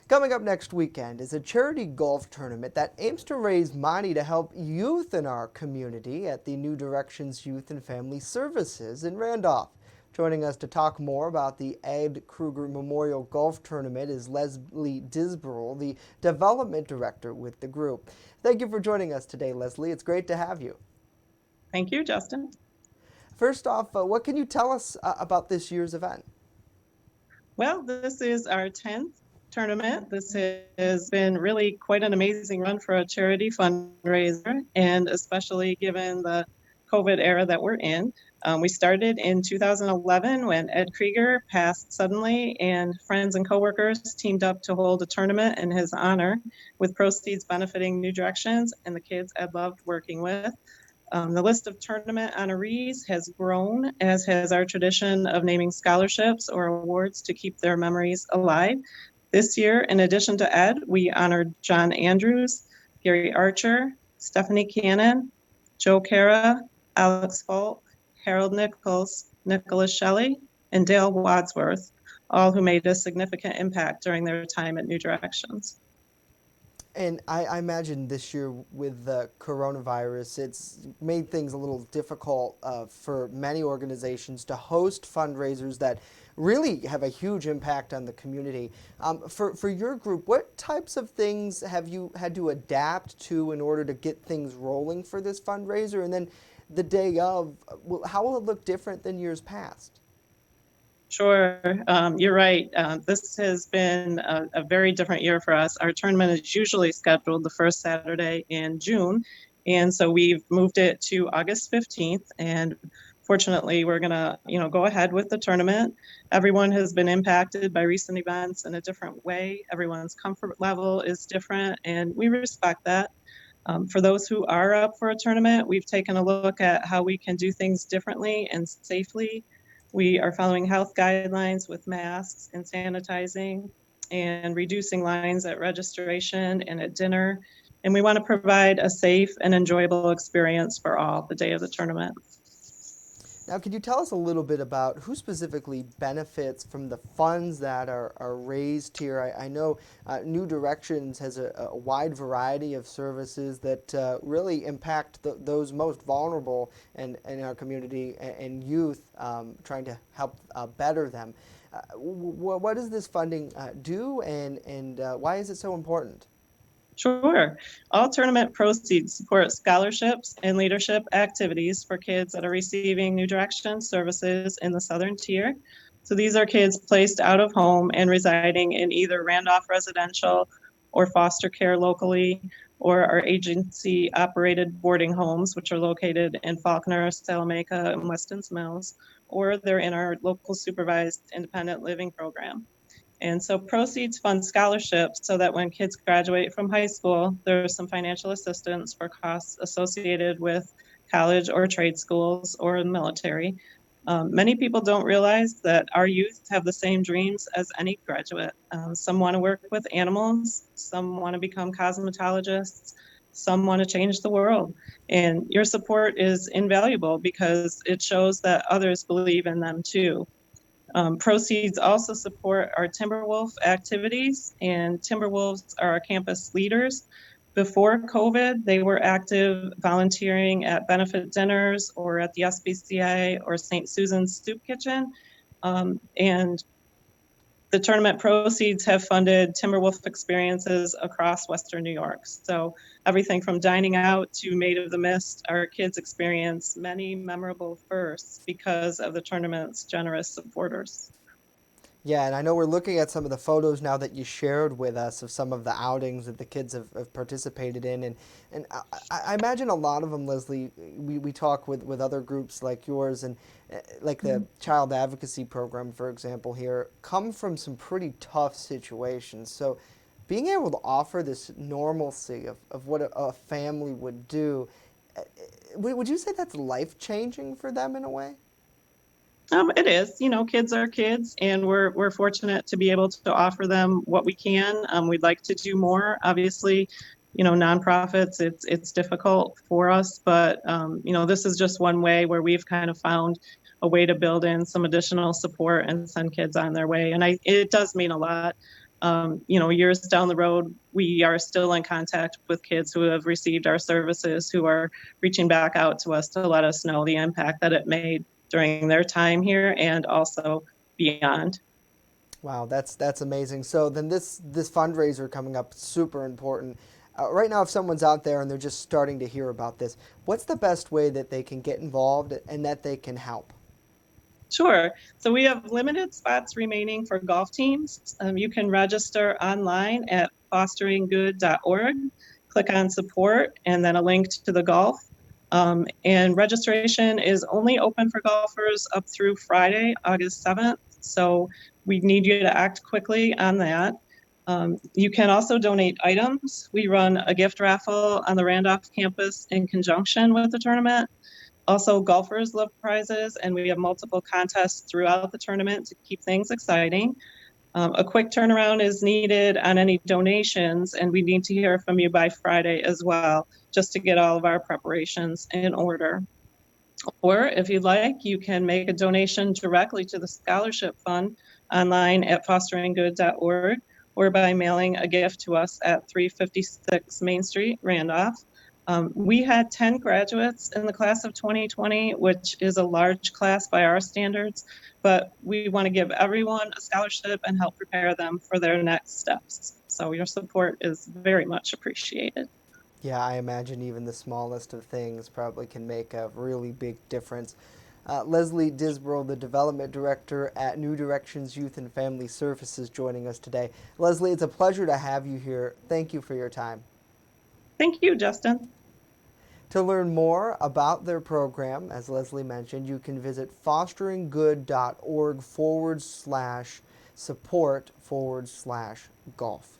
Coming up next weekend is a charity golf tournament that aims to raise money to help youth in our community at the New Directions Youth and Family Services in Randolph. Joining us to talk more about the Ed Kruger Memorial Golf Tournament is Leslie Disbrow, the Development Director with the group. Thank you for joining us today, Leslie. It's great to have you. Thank you, Justin. First off, what can you tell us about this year's event? Well, this is our 10th tournament. This has been really quite an amazing run for a charity fundraiser, and especially given the COVID era that we're in. We started in 2011 when Ed Krieger passed suddenly, and friends and coworkers teamed up to hold a tournament in his honor, with proceeds benefiting New Directions and the kids Ed loved working with. The list of tournament honorees has grown, as has our tradition of naming scholarships or awards to keep their memories alive. This year, in addition to Ed, we honored John Andrews, Gary Archer, Stephanie Cannon, Joe Cara, Alex Falk, Harold Nichols, Nicholas Shelley, and Dale Wadsworth, all who made a significant impact during their time at New Directions. And I imagine this year with the coronavirus, it's made things a little difficult for many organizations to host fundraisers that really have a huge impact on the community. For your group, what types of things have you had to adapt to in order to get things rolling for this fundraiser? And then the day of, how will it look different than years past? Sure, you're right. This has been a very different year for us. Our tournament is usually scheduled the first Saturday in June, and so we've moved it to August 15th. And fortunately, we're gonna, go ahead with the tournament. Everyone has been impacted by recent events in a different way. Everyone's comfort level is different, and we respect that. For those who are up for a tournament, we've taken a look at how we can do things differently and safely. We are following health guidelines with masks and sanitizing and reducing lines at registration and at dinner. And we want to provide a safe and enjoyable experience for all the day of the tournament. Now, could you tell us a little bit about who specifically benefits from the funds that are raised here? I know New Directions has a wide variety of services that really impact those most vulnerable in our community and youth, trying to help better them. What does this funding do, and why is it so important? Sure. All tournament proceeds support scholarships and leadership activities for kids that are receiving New Direction services in the Southern Tier. So these are kids placed out of home and residing in either Randolph residential or foster care locally, or our agency operated boarding homes, which are located in Faulkner, Salamanca, and Weston's Mills, or they're in our local supervised independent living program. And so proceeds fund scholarships so that when kids graduate from high school, there's some financial assistance for costs associated with college or trade schools or the military. Many people don't realize that our youth have the same dreams as any graduate. Some want to work with animals, some want to become cosmetologists, some want to change the world. And your support is invaluable because it shows that others believe in them too. Proceeds also support our Timberwolf activities, and Timberwolves are our campus leaders. Before COVID, they were active volunteering at benefit dinners or at the SBCA or St. Susan's Soup Kitchen. And the tournament proceeds have funded Timberwolf experiences across Western New York. So everything from dining out to Maid of the Mist, our kids experience many memorable firsts because of the tournament's generous supporters. Yeah, and I know we're looking at some of the photos now that you shared with us of some of the outings that the kids have participated in. And I imagine a lot of them, Leslie, we talk with other groups like yours and like the Child Advocacy Program, for example, here, come from some pretty tough situations. So being able to offer this normalcy of what a family would do, would you say that's life-changing for them in a way? It is. Kids are kids, and we're fortunate to be able to offer them what we can. We'd like to do more. Obviously, nonprofits, it's difficult for us, but this is just one way where we've kind of found a way to build in some additional support and send kids on their way. And it does mean a lot. Years down the road, we are still in contact with kids who have received our services, who are reaching back out to us to let us know the impact that it made during their time here and also beyond. Wow, that's amazing. So then this fundraiser coming up, super important. Right now, if someone's out there and they're just starting to hear about this, what's the best way that they can get involved and that they can help? Sure. So we have limited spots remaining for golf teams. You can register online at fosteringgood.org, click on support, and then a link to the golf. And registration is only open for golfers up through Friday, August 7th. So we need you to act quickly on that. You can also donate items. We run a gift raffle on the Randolph campus in conjunction with the tournament. Also, golfers love prizes, and we have multiple contests throughout the tournament to keep things exciting. A quick turnaround is needed on any donations, and we need to hear from you by Friday as well, just to get all of our preparations in order. Or if you'd like, you can make a donation directly to the scholarship fund online at fosteringgood.org or by mailing a gift to us at 356 Main Street, Randolph. We had 10 graduates in the class of 2020, which is a large class by our standards, but we want to give everyone a scholarship and help prepare them for their next steps. So your support is very much appreciated. Yeah, I imagine even the smallest of things probably can make a really big difference. Leslie Disbrow, the Development Director at New Directions Youth and Family Services, joining us today. Leslie, it's a pleasure to have you here. Thank you for your time. Thank you, Justin. To learn more about their program, as Leslie mentioned, you can visit fosteringgood.org/support/golf.